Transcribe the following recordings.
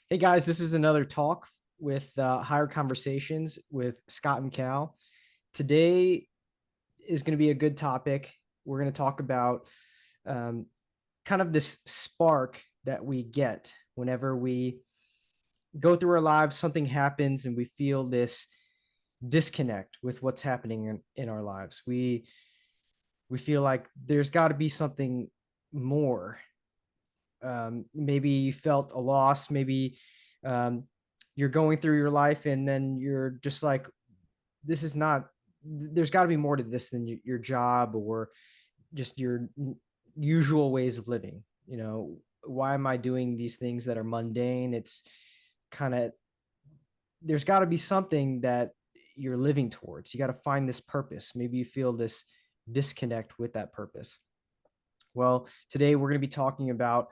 Hey guys, this is another talk with Higher Conversations with Scott and Cal. Today is going to be a good topic. We're going to talk about um, kind of this spark that we get whenever we go through our lives, something happens and we feel this disconnect with what's happening in our lives. We feel like there's got to be something more. Maybe you felt a loss, maybe um, you're going through your life and then you're just like, this is not, there's got to be more to this than your job or just your usual ways of living. Why am I doing these things that are mundane? It's kind of, there's got to be something that you're living towards. You got to find this purpose. Maybe you feel this disconnect with that purpose. Well, today we're going to be talking about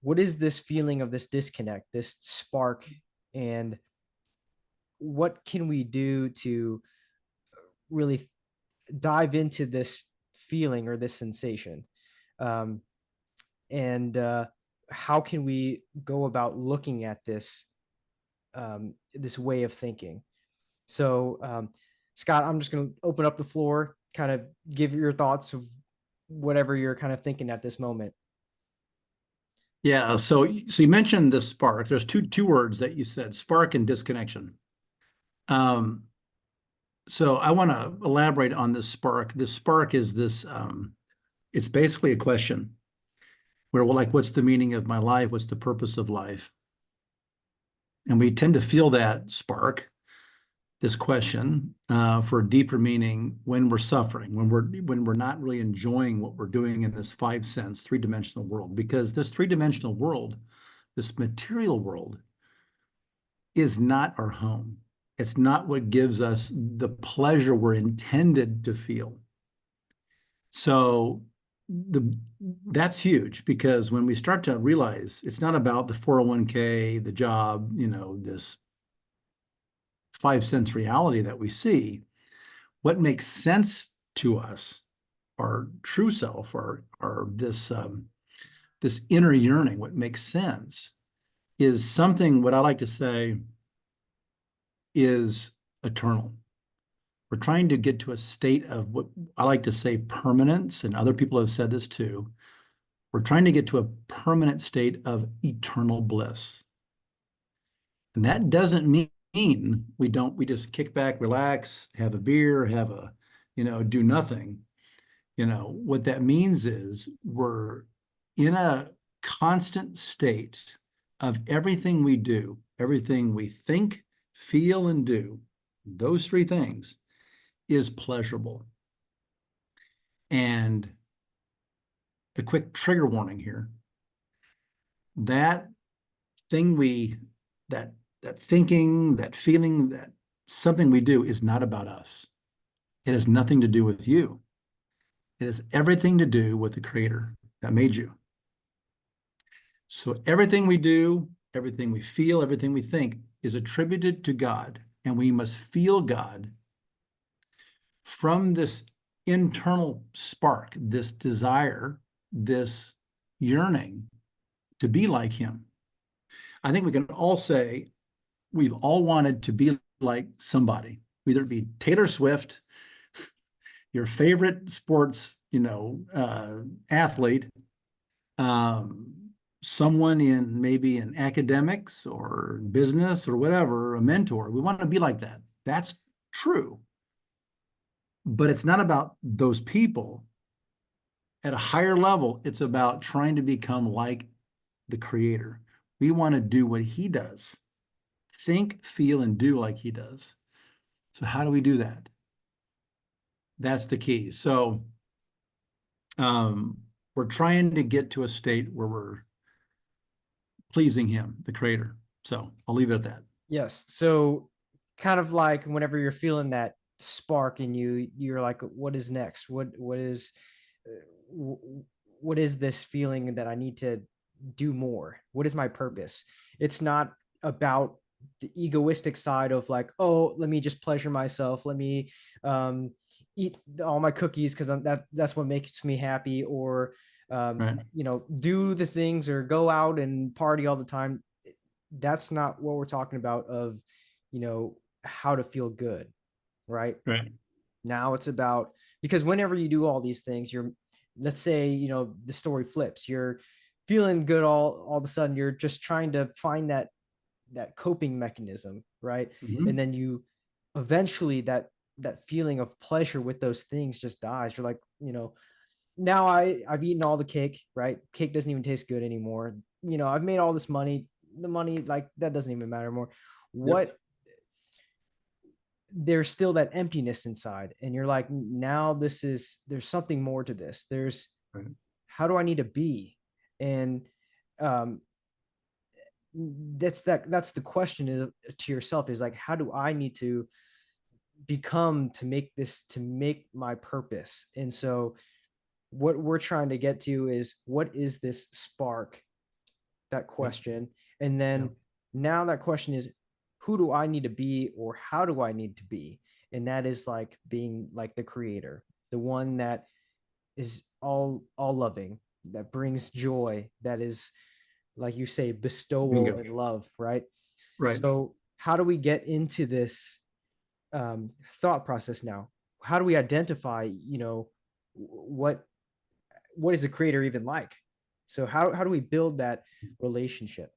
what is this feeling of this disconnect, this spark, and what can we do to really dive into this feeling or this sensation? Um, and how can we go about looking at this way of thinking? So, Scott, I'm just going to open up the floor, kind of give your thoughts of whatever you're kind of thinking at this moment. Yeah, so you mentioned the spark. There's two words that you said, spark and disconnection. Um, so I want to elaborate on this spark. This spark is it's basically a question where we're like, what's the meaning of my life? What's the purpose of life? And we tend to feel that spark, this question, for a deeper meaning when we're suffering, when we're not really enjoying what we're doing in this five sense, three-dimensional world. Because this three-dimensional world, this material world, is not our home. It's not what gives us the pleasure we're intended to feel. So that's huge because when we start to realize it's not about the 401k, the job, this five sense reality that we see, what makes sense to us, our true self, our this inner yearning, what makes sense is something, what I like to say is eternal. We're trying to get to a state of what I like to say permanence, and other people have said this too. We're trying to get to a permanent state of eternal bliss. And that doesn't mean we just kick back, relax, have a beer, do nothing. What that means is we're in a constant state of everything we do, everything we think, feel, and do, those three things is pleasurable. And a quick trigger warning here. That thing that thinking, that feeling, that something we do is not about us. It has nothing to do with you. It has everything to do with the Creator that made you. So everything we do, everything we feel, everything we think is attributed to God, and we must feel God from this internal spark, this desire, this yearning to be like Him. I think we can all say we've all wanted to be like somebody, whether it be Taylor Swift, your favorite sports, athlete, someone maybe in academics or business or whatever, a mentor. We want to be like that. That's true. But it's not about those people. At a higher level, it's about trying to become like the Creator. We want to do what He does. Think, feel, and do like He does. So how do we do that? That's the key. So we're trying to get to a state where we're pleasing Him, the Creator. So I'll leave it at that. Yes. So kind of like whenever you're feeling that spark in you, you're like, what is next? What is this feeling that I need to do more? What is my purpose? It's not about the egoistic side of like, oh, let me just pleasure myself. Let me um, eat all my cookies because that's what makes me happy, or Right. do the things or go out and party all the time. that's not what we're talking about of, you know, how to feel good, right? Right. Now it's about, because whenever you do all these things, you're, let's say, you know, the story flips, you're feeling good all of a sudden, you're just trying to find that coping mechanism, right? Mhm. And then you eventually that feeling of pleasure with those things just dies. You're like, you know, now I've eaten all the cake, right? Cake doesn't even taste good anymore. You know, I've made all this money. The money, like, that doesn't even matter more. Yep. What, there's still that emptiness inside, and you're like, now this is, there's something more to this. There's, Right. how do I need to be? And um that's the question to yourself, is like, how do I need to become to make this, to make my purpose? And so what we're trying to get to is, what is this spark, that Right. question. And Yeah. then now that question is, who do I need to be, or how do I need to be? And that is like being like the creator, the one that is all loving, that brings joy, that is, like you say, bestowal Bingo. and love, right? Right. So how do we get into this thought process now? How do we identify, you know, what is the creator even like? So how do we build that relationship?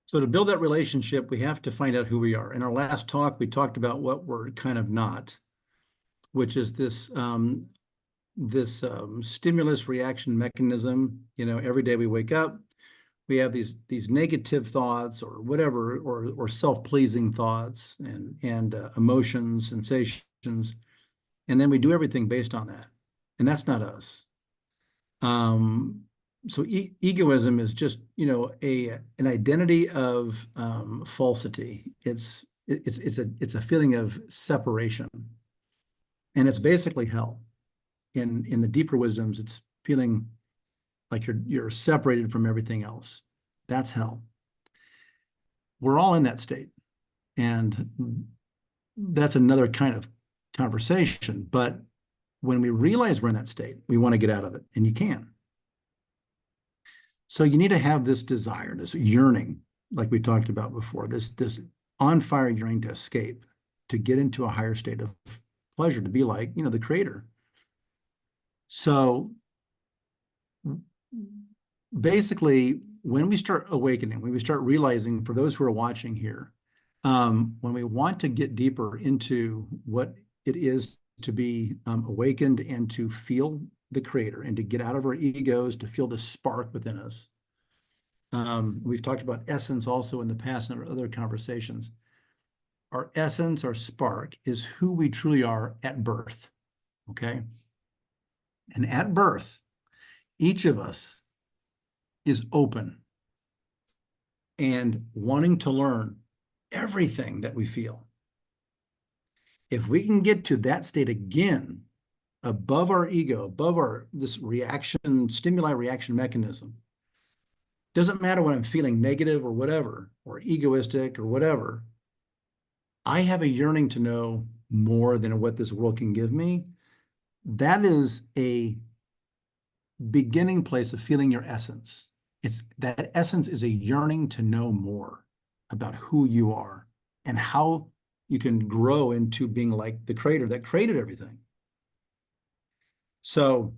So to build that relationship, we have to find out who we are. In our last talk, we talked about what we're kind of not, which is this stimulus reaction mechanism. You know, every day we wake up, we have these negative thoughts or whatever, or self-pleasing thoughts and emotions, sensations, and then we do everything based on that, and that's not us. Um, so egoism is just, you know, an identity of falsity. It's a feeling of separation, and it's basically hell. In the deeper wisdoms, it's feeling like you're separated from everything else. That's hell. We're all in that state, and that's another kind of conversation. But when we realize we're in that state, we want to get out of it, and you can. So you need to have this desire, this yearning, like we talked about before, this on fire yearning to escape, to get into a higher state of pleasure, to be like, you know, the creator. So basically, when we start awakening, when we start realizing, for those who are watching here, when we want to get deeper into what it is to be awakened and to feel the creator and to get out of our egos, to feel the spark within us. We've talked about essence also in the past in our other conversations. Our essence, our spark, is who we truly are at birth, okay? And at birth, each of us is open and wanting to learn everything that we feel. If we can get to that state again, above our ego, above this reaction, stimuli reaction mechanism, doesn't matter when I'm feeling negative or whatever, or egoistic or whatever, I have a yearning to know more than what this world can give me. That is a beginning place of feeling your essence. It's that essence is a yearning to know more about who you are and how you can grow into being like the creator that created everything. So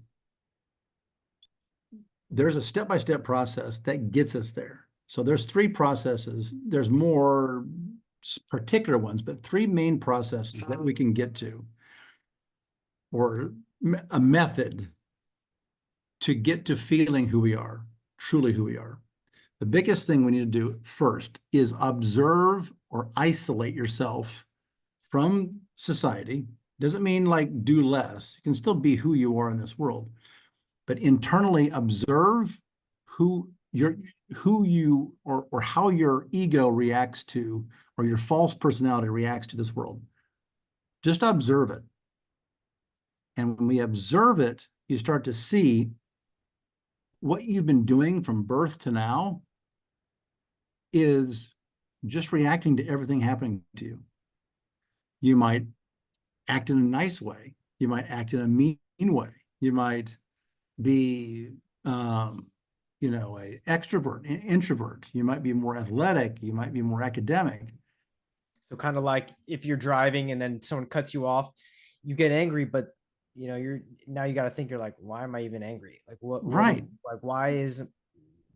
there's a step-by-step process that gets us there. So there's three processes. There's more particular ones, but three main processes that we can get to, or a method to get to feeling who we are, truly who we are. The biggest thing we need to do first is observe or isolate yourself from society. Doesn't mean like do less. You can still be who you are in this world, but internally observe who you or how your ego reacts to, or your false personality reacts to this world. Just observe it. And when we observe it, you start to see what you've been doing from birth to now is just reacting to everything happening to you. You might act in a nice way. You might act in a mean way. You might be a extrovert, an introvert. You might be more athletic. You might be more academic. So kind of like if you're driving and then someone cuts you off, you get angry, but you're now you got to think, you're like, why am I even angry? Like what is, Right. like, why is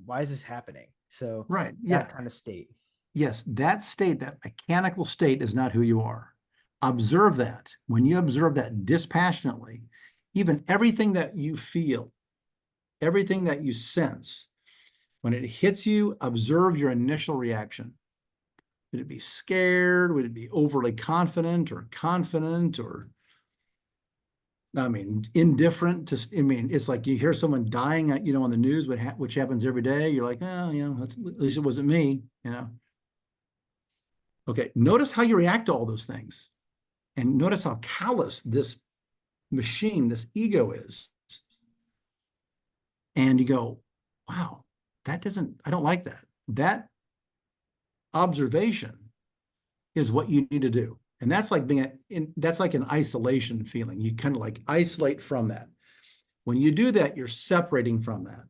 this happening? So Right. that Yeah. kind of state. Yes. That state, that mechanical state is not who you are. Observe that. When you observe that dispassionately, even everything that you feel, everything that you sense, when it hits you, observe your initial reaction. Would it be scared? Would it be overly confident or confident or, I mean, indifferent? I mean, it's like you hear someone dying, on the news, which happens every day. You're like, oh, at least it wasn't me. Okay, notice how you react to all those things. And notice how callous this machine, this ego is. And you go, wow, I don't like that. That observation is what you need to do. And that's like that's like an isolation feeling. You kind of like isolate from that. When you do that, you're separating from that.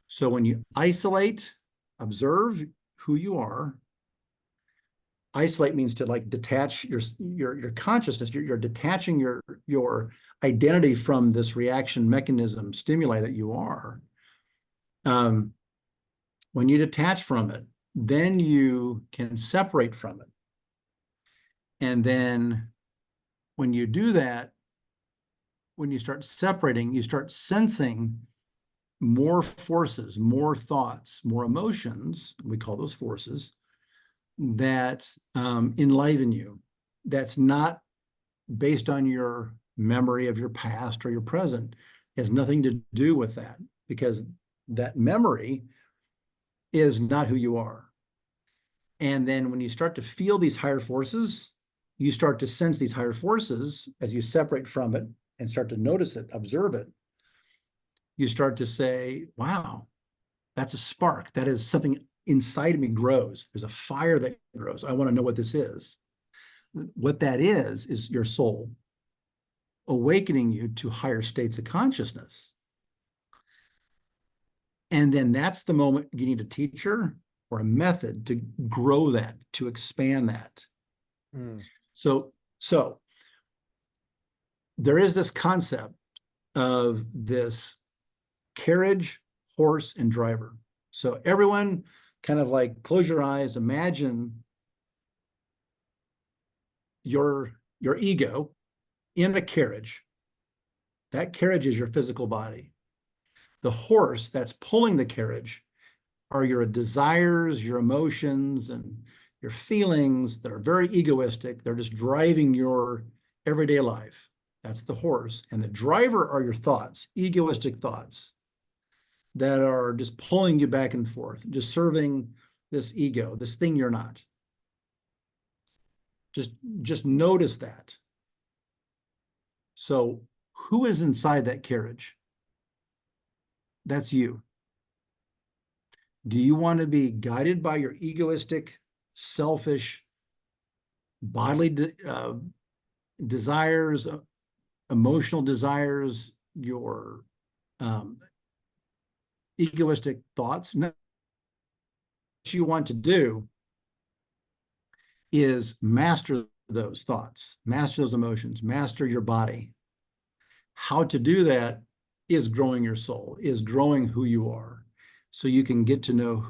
So when you isolate, observe who you are. Isolate means to like detach your consciousness. You're detaching your identity from this reaction mechanism stimuli that you are. When you detach from it, then you can separate from it. And then when you do that, when you start separating, you start sensing more forces, more thoughts, more emotions. We call those forces that enliven you. That's not based on your memory of your past or your present. It has nothing to do with that, because that memory is not who you are. And then when you start to feel these higher forces, you start to sense these higher forces as you separate from it and start to notice it, observe it. You start to say, wow, that's a spark. That is something inside of me grows. There's a fire that grows. I want to know what this is. What that is your soul awakening you to higher states of consciousness. And then that's the moment you need a teacher or a method to grow that, to expand that. Mm. So there is this concept of this carriage, horse, and driver. So everyone kind of like close your eyes, imagine your ego in a carriage. That carriage is your physical body. The horse that's pulling the carriage are your desires, your emotions, and your feelings that are very egoistic. They're just driving your everyday life. That's the horse. And the driver are your thoughts, egoistic thoughts that are just pulling you back and forth, just serving this ego, this thing you're not. Just notice that. So who is inside that carriage? That's you. Do you want to be guided by your egoistic, selfish, bodily desires, emotional desires, your egoistic thoughts? No. What you want to do is master those thoughts, master those emotions, master your body. How to do that is growing your soul, is growing who you are, so you can get to know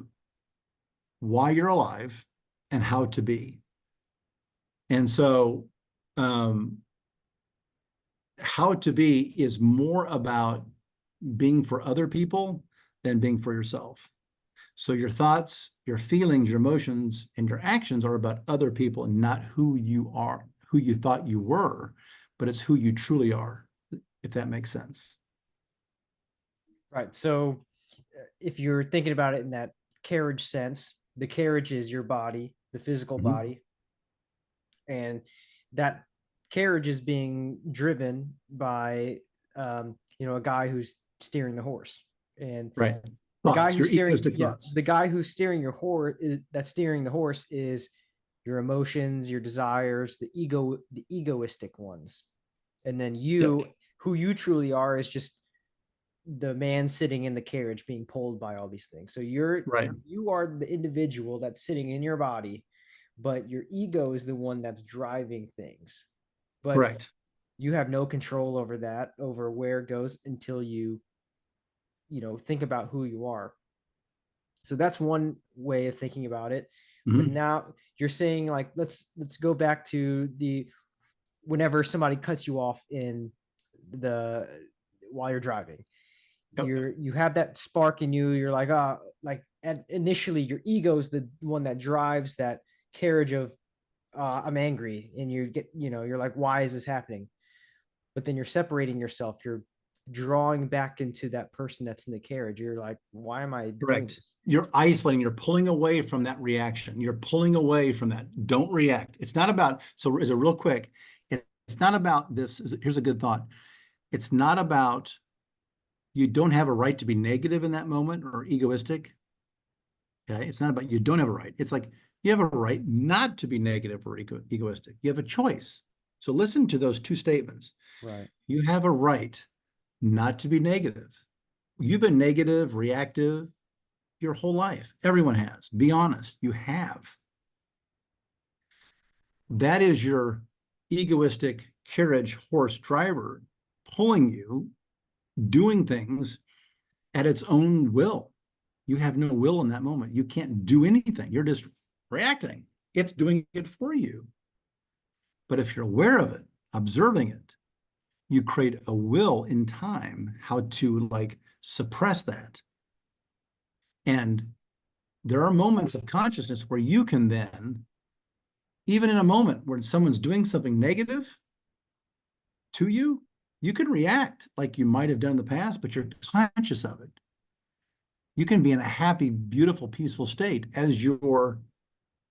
why you're alive and how to be. And so how to be is more about being for other people than being for yourself. So your thoughts, your feelings, your emotions, and your actions are about other people and not who you are, who you thought you were, but it's who you truly are, if that makes sense. Right. So if you're thinking about it in that carriage sense, the carriage is your body, the physical Mhm. body, and that carriage is being driven by a guy who's steering the horse. And Right. the guy Thoughts, your who's steering, egoistic yeah, thoughts. the guy who's steering your horse is that's steering the horse is your emotions, your desires, the egoistic ones. And then Yep. who you truly are, is just the man sitting in the carriage being pulled by all these things. So Right. you are the individual that's sitting in your body, but your ego is the one that's driving things. But Correct. you have no control over that, over where it goes until think about who you are. So that's one way of thinking about it. But Mhm. now you're saying, like, let's go back to the whenever somebody cuts you off in the while you're driving, Yep. you have that spark in you. You're like, like, and initially your ego is the one that drives that carriage of, I'm angry, and you're like, why is this happening? But then you're separating yourself. You're drawing back into that person that's in the carriage. You're like, why am I doing Correct. this? You're isolating, you're pulling away from that reaction. You're pulling away from that. Don't react. It's not about, so is it real quick? It's not about this. Here's a good thought. It's not about you don't have a right to be negative in that moment or egoistic. Okay. It's not about you don't have a right. It's like you have a right not to be negative or egoistic. You have a choice. So listen to those two statements. Right. You have a right not to be negative. You've been negative, reactive your whole life. Everyone has. Be honest. You have. That is your egoistic carriage horse driver pulling you, doing things at its own will. You have no will in that moment. You can't do anything. You're just reacting. It's doing it for you. But if you're aware of it, observing it, you create a will in time how to like suppress that. And there are moments of consciousness where you can then, even in a moment where someone's doing something negative to you, you can react like you might have done in the past, but you're conscious of it. You can be in a happy, beautiful, peaceful state as you're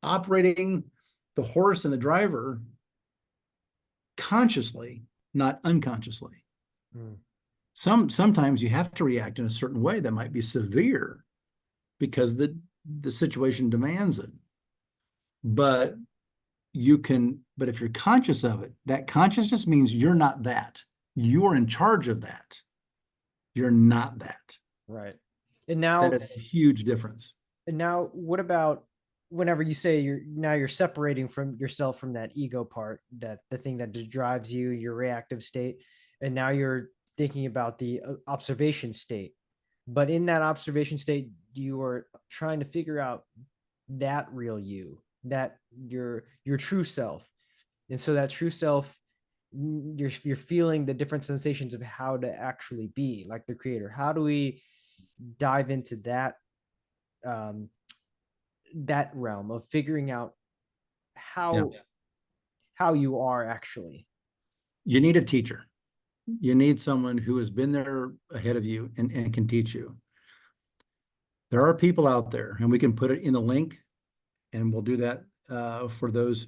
operating the horse and the driver consciously, not unconsciously. Mm. Sometimes you have to react in a certain way that might be severe because the situation demands it. But but if you're conscious of it, that consciousness means you're not that. You're in charge of that. You're not that. Right. And That now is a huge difference. what about whenever you say you're separating from yourself from that ego part, that the thing that just drives you, your reactive state, and now you're thinking about the observation state. But in that observation state, you are trying to figure out that real you, that your true self. And so that true self, you're feeling the different sensations of how to actually be like the creator. How do we dive into um that realm of figuring out Yeah. how you are actually? You need a teacher. You need someone who has been there ahead of you and can teach you. There are people out there, and we can put it in the link, and we'll do that for those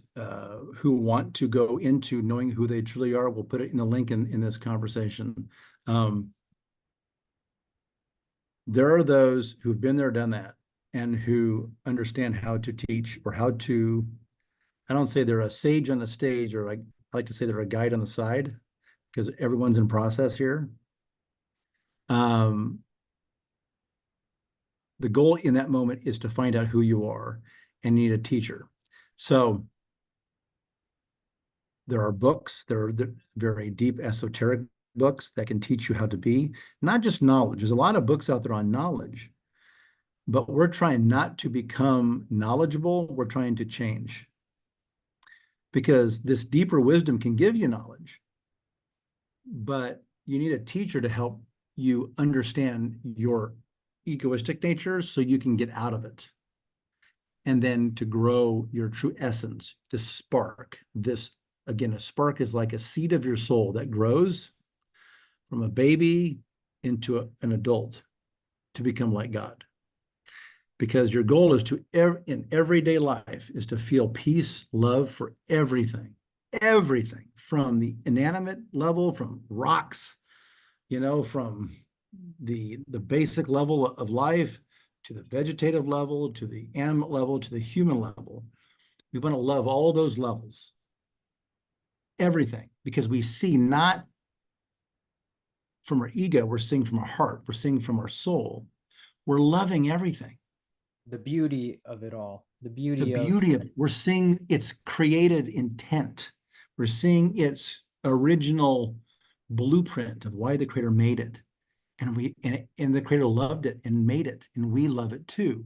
who want to go into knowing who they truly are. We'll put it in the link in this conversation. There are those who've been there, done that, and who understand how to teach or how to, I don't say they're a sage on the stage, or I like to say they're a guide on the side, because everyone's in process here. The goal in that moment is to find out who you are and need a teacher. So there are books, there are very deep esoteric books that can teach you how to be, not just knowledge. There's a lot of books out there on knowledge, but we're trying not to become knowledgeable. We're trying to change, because this deeper wisdom can give you knowledge, but you need a teacher to help you understand your egoistic nature so you can get out of it. And then to grow your true essence, this spark, again, a spark is like a seed of your soul that grows from a baby into an adult to become like God. Because your goal is in everyday life, is to feel peace, love for everything, everything from the inanimate level, from rocks, from the basic level of life to the vegetative level, to the animal level, to the human level. We want to love all those levels, everything, because we see not from our ego, we're seeing from our heart, we're seeing from our soul. We're loving everything. The beauty of it all, the The beauty of, beauty of it, we're seeing its created intent. We're seeing its original blueprint of why the creator made it. And the creator loved it and made it, and we love it too.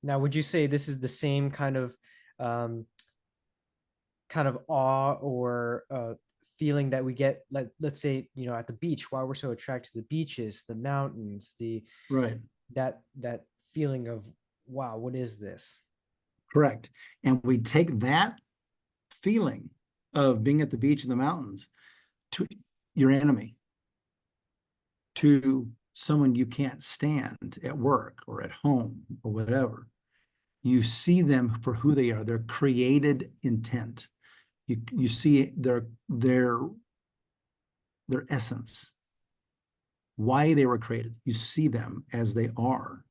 now, would you say this is the same um, kind of awe or feeling that we get, like, let's say, at the beach, why we're so attracted to the beaches, the mountains, Right. that feeling of, wow, what is this? Correct. And we take that feeling of being at the beach in the mountains to your enemy, to someone you can't stand at work or at home or whatever. You see them for who they are, their created intent. You see their essence, why they were created. You see them as they are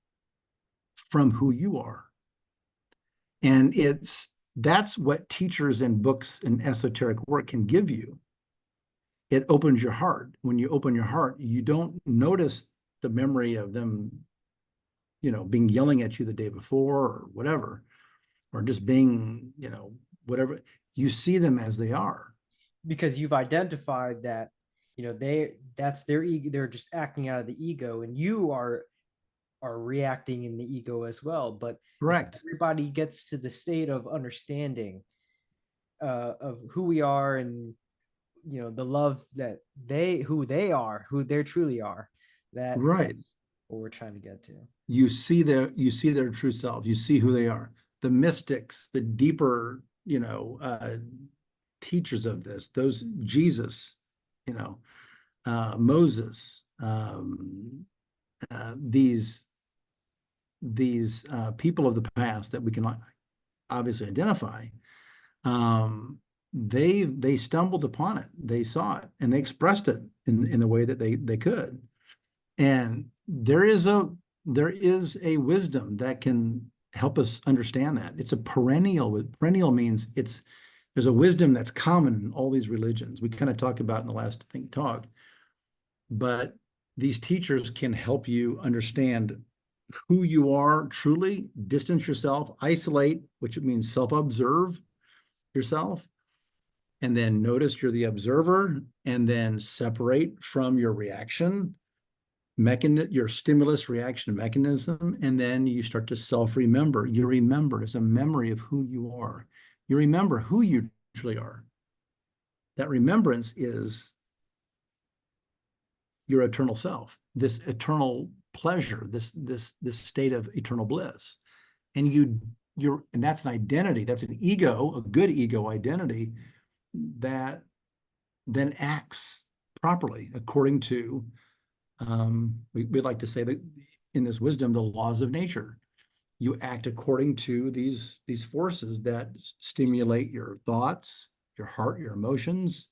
from who you are. And that's what teachers and books and esoteric work can give you. It opens your heart. When you open your heart, you don't notice the memory of them, being yelling at you the day before or whatever, or just being, whatever. You see them as they are. Because you've identified that, that's their ego, they're just acting out of the ego, and you are reacting in the ego as well. But if Correct. everybody gets to the state of understanding of who we are, and the love that who they are, who they truly are, that Right. is what we're trying to get to. You see their true self. You see who they are. The mystics, the deeper, teachers of this, those Jesus, Moses, these people of the past that we can obviously identify. They stumbled upon it. They saw it and they expressed it in the way that they could. And there is a wisdom that can help us understand that. It's a perennial. Perennial means there's a wisdom that's common in all these religions. We kind of talked about in the last Think Talk, but these teachers can help you understand who you are truly, distance yourself, isolate, which means self-observe yourself, and then notice you're the observer, and then separate from your reaction mechanism, your stimulus reaction mechanism, and then you start to self-remember. You remember as a memory of who you are. You remember who you truly are. That remembrance is your eternal self, this eternal pleasure, this state of eternal bliss. And that's an identity, that's an ego, a good ego identity that then acts properly according to, we like to say that in this wisdom, the laws of nature. You act according to these forces that stimulate your thoughts, your heart, your emotions,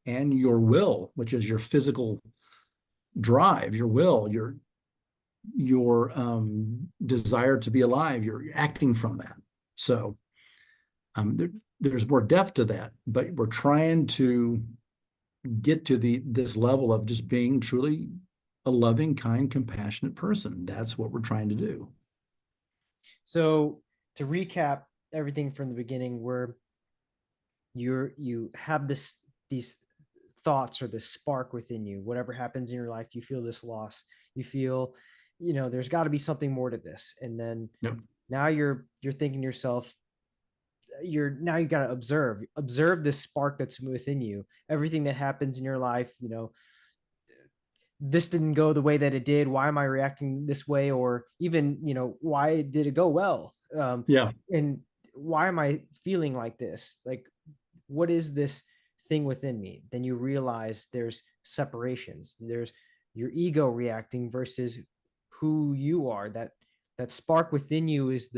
and your will, which is your physical drive, your will, your desire to be alive. You're acting from that. So there's more depth to that, but we're trying to get to this level of just being truly a loving, kind, compassionate person. That's what we're trying to do. So to recap everything from the beginning, where you have these thoughts or this spark within you, whatever happens in your life, you feel this loss, you feel, there's got to be something more to this. And then Yep. now you're thinking to yourself, now you got to observe this spark that's within you, everything that happens in your life. This didn't go the way that it did, why am I reacting this way? Or even, why did it go well? Yeah. And why am I feeling like this? Like, what is this thing within me? Then you realize there's separations, there's your ego reacting versus who you are. That spark within you is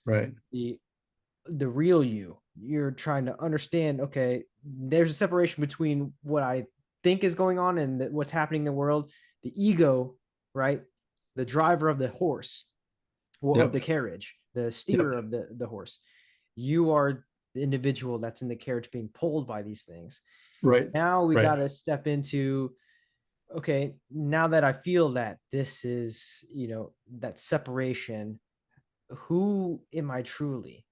Right. the real you. You're trying to understand, okay, there's a separation between what I think is going on and what's happening in the world. The ego, right? The driver of the horse, or of Yep. the carriage, the Yep. steerer of the horse. You are the individual that's in the carriage being pulled by these things. Right. Now we Right. got to step into, okay, now that I feel that this is, that separation, who am I truly?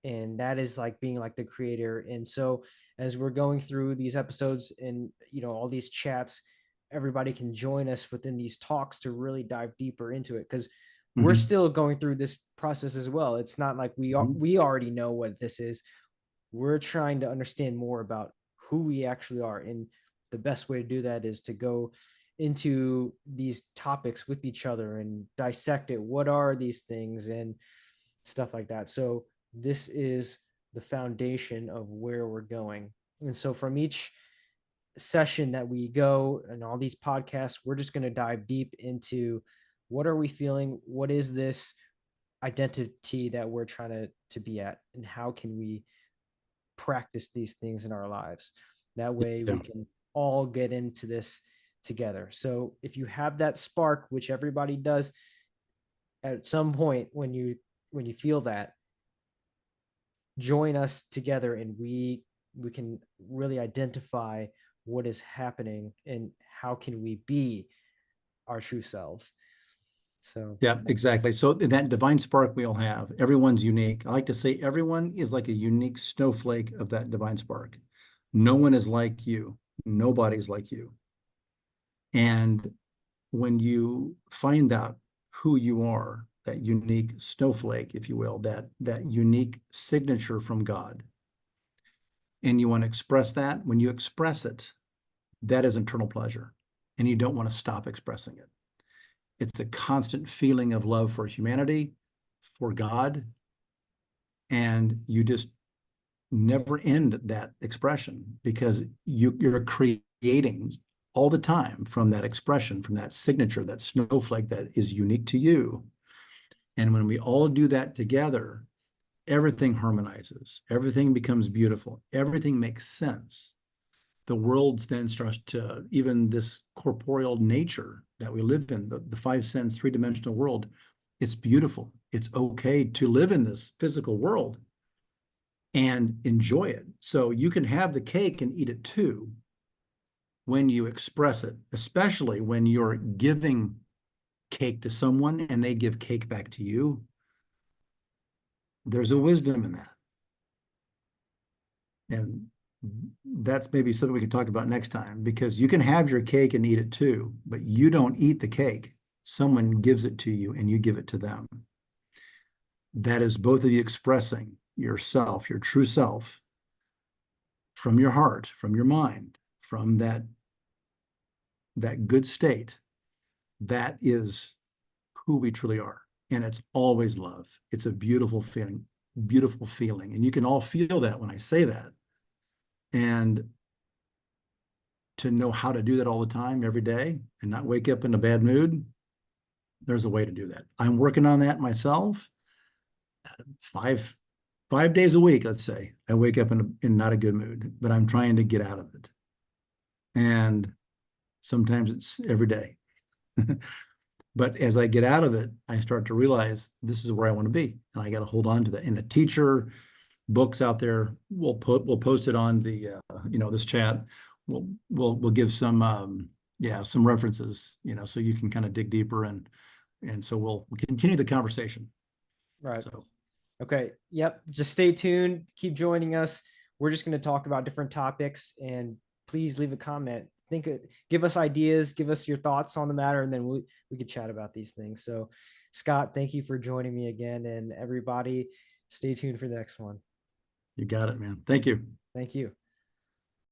And that is like being like the creator. And so as we're going through these episodes and, all these chats, everybody can join us within these talks to really dive deeper into it, because we're Mhm. still going through this process as well. It's not like Mhm. we already know what this is. We're trying to understand more about who we actually are. And the best way to do that is to go into these topics with each other and dissect it. What are these things and stuff like that? So this is the foundation of where we're going. And so from each session that we go and all these podcasts, we're just going to dive deep into what are we feeling? What is this identity that we're trying to be at? And how can we practice these things in our lives? That way Yeah. we can all get into this together. So if you have that spark, which everybody does at some point, when you feel that, join us together and we can really identify what is happening and how can we be our true selves. So Yeah, exactly. So that divine spark we all have, everyone's unique. I like to say everyone is like a unique snowflake of that divine spark. No one is like you. Nobody's like you. And when you find out who you are, that unique snowflake, if you will, that unique signature from God, and you want to express that, when you express it, that is internal pleasure, and you don't want to stop expressing it. It's a constant feeling of love for humanity, for God, and you just never end that expression because you're creating all the time from that expression, from that signature, that snowflake that is unique to you. And when we all do that together, everything harmonizes, everything becomes beautiful, everything makes sense. The world then starts to, even this corporeal nature that we live in, the five sense, three-dimensional world, it's beautiful. It's okay to live in this physical world and enjoy it. So you can have the cake and eat it too when you express it, especially when you're giving cake to someone and they give cake back to you. There's a wisdom in that. And that's maybe something we can talk about next time, because you can have your cake and eat it too, but you don't eat the cake. Someone gives it to you and you give it to them. That is both of you expressing yourself, your true self, from your heart, from your mind, from that good state. That is who we truly are. And it's always love. It's a beautiful feeling, beautiful feeling. And you can all feel that when I say that. And to know how to do that all the time, every day, and not wake up in a bad mood, there's a way to do that. I'm working on that myself. Five 5 days a week, let's say, I wake up in not a good mood, but I'm trying to get out of it. And sometimes it's every day. But as I get out of it, I start to realize this is where I want to be, and I got to hold on to that. And a teacher, books out there, we'll post it on the this chat. We'll give some some references, so you can kind of dig deeper, and so we'll continue the conversation. right. So Okay. Yep. Just stay tuned. Keep joining us. We're just going to talk about different topics, and please leave a comment. Give us ideas, give us your thoughts on the matter, and then we could chat about these things. So, Scott, thank you for joining me again, and everybody, stay tuned for the next one. you got it, man. Thank you. Thank you.